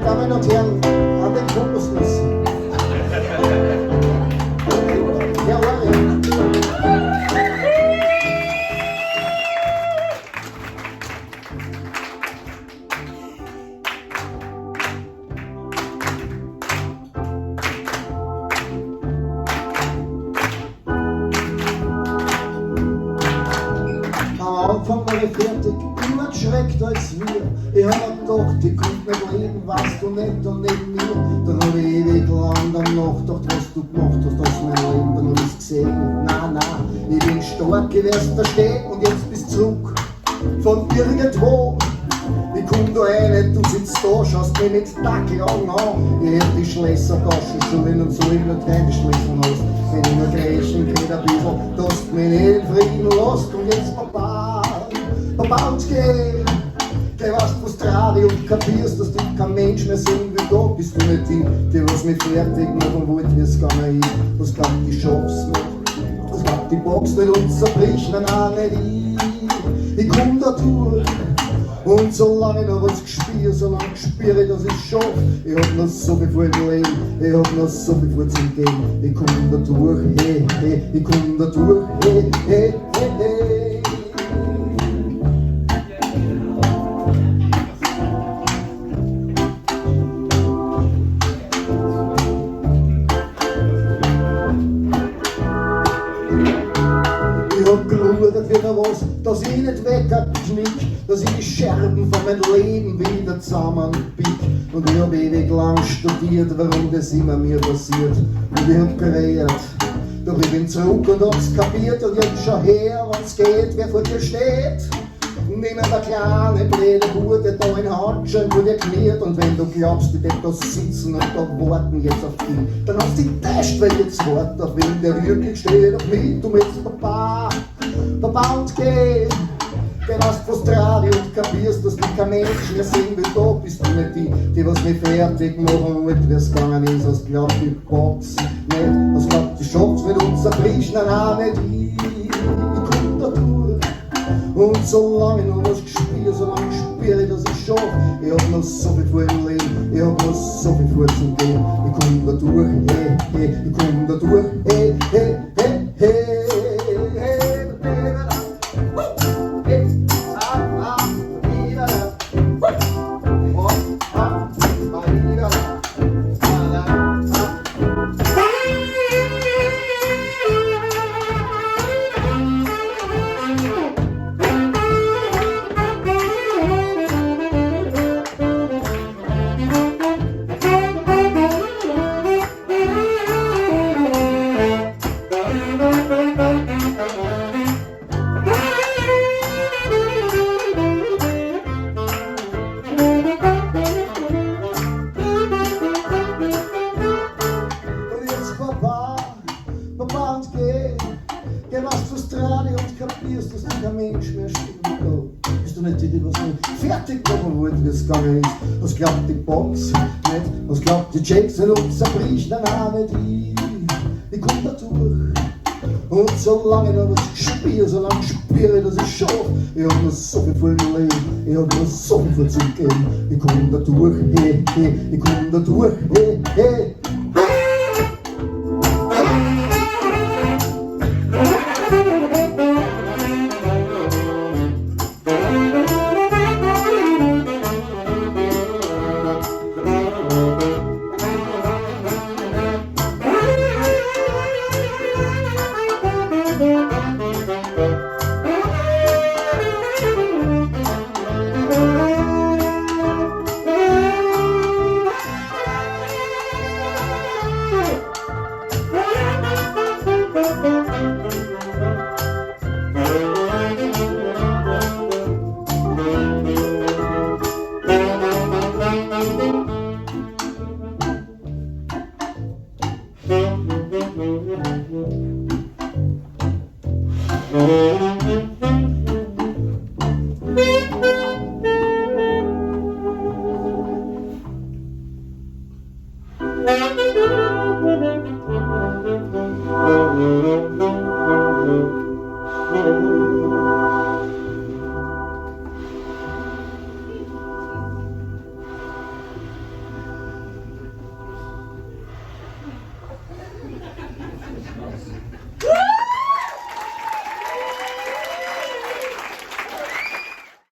Meine Damen und Herren, an den Kokosnuss. Ja, Orient. Am Anfang war ich fertig, immer geschreckt als wir. Ich hab mir gedacht, ich konnte nicht leben, warst du nicht da neben mir. Dann hab ich ewig lang dann nachgedacht, was du gemacht hast aus meinem Leben. Dann hab ich's gesehen, nein, ich bin stark, ich werd's verstehen. Und jetzt bist du zurück von irgendwo. Ich komm da rein, du sitzt da, schaust mich mit Dackelaugen an. Ich hätt die Schlössertaschen schon in und so in der reingeschliffen hast. Wenn ich nur grätschen geht ein bisschen, dass du mich nicht in Frieden lässt. Und jetzt Papa, uns geh was frustriert und kapierst, dass du kein Mensch mehr sein will. Da bist du nicht die was mich fertig machen wollt, wie's gegangen ist. Was glaubt, die schaff's nicht, was glaubt, die boxt nicht und zerbricht, nein, nicht ich komm da durch. Und solange ich noch was gespür, solange spüre ich, dass ich schaff. Ich hab noch so viel vor im Leben, ich hab noch so viel vor zum Gehen. Ich komm da durch, hey, hey, ich komm da durch, hey, hey, hey, hey. Ich hab geludert wie noch was, dass ich nicht wegknick, dass ich die Scherben von meinem Leben wieder zusammenpick. Und ich hab ewig lang studiert, warum das immer mir passiert. Und ich hab geredet, doch ich bin zurück und hab's kapiert. Und jetzt schau her, wann's geht, wer vor dir steht. Nimm der kleine blöde Bude da in Handschein, wo dir kniet. Und wenn du glaubst, ich werd da sitzen und da warten jetzt auf dich, dann hast du die Test, weil jetzt wartet auf wen, der wirklich steht auf mich. Du jetzt Papa und geh was frustriert und kapierst, dass du kein Mensch mehr sehen will. Da bist du nicht die was mich fertig machen wollt, wie's gegangen ist. Hast glaubt, ich box nicht, hast glaubt, ich schaff's nicht und zerbricht, nein, nicht ich komm da durch. Und solange ich noch was gespür, solange spüre ich, dass ich schaff. Ich hab noch so viel vor im Leben, ich hab noch so viel vor zum Gehen. Ich komm da durch, hey, hey, ich komm da durch, hey, hey, hey, hey. Papa und geh was frustriert und kapierst, dass du kein Mensch mehr stimmt. Bist du nicht die was nicht fertig machen wollt, wie es gegangen ist. Was glaubt die Box nicht, was glaubt die Checks sind und zerbricht, nein, nicht ich komm da durch. Und solange ich noch was spüre, solange spüre ich, dass ich schaff. Ich hab noch so viel vor im Leben, ich hab noch so viel vor zu geben. Ich komm da durch, hey, hey, ich komm da durch, hey.